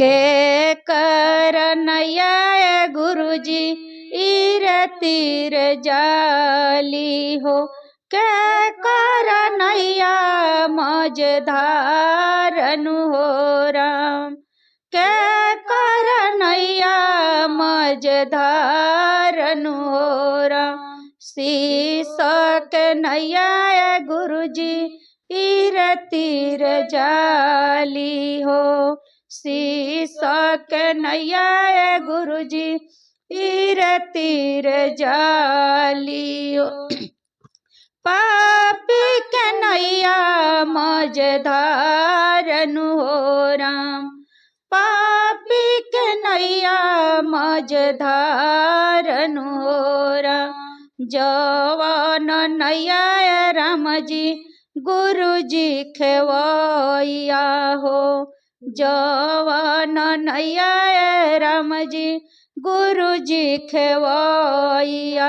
के कर नैया गुरुजी ईर तीर जाली हो, के कर नैया मझधारनु हो राम, के कर नैया मझधारनु हो राम। शीश के नैया गुरुजी ईर तीर जाली हो, शीश के नैया गुरुजी ईर तीर जाली हो। पापी के नैया मझधारनु हो राम, पापी के नैया मझधारनु हो राम। जवान नैया राम जी गुरुजी खेवैया हो, जवान नैया राम जी गुरुजी खेवैया।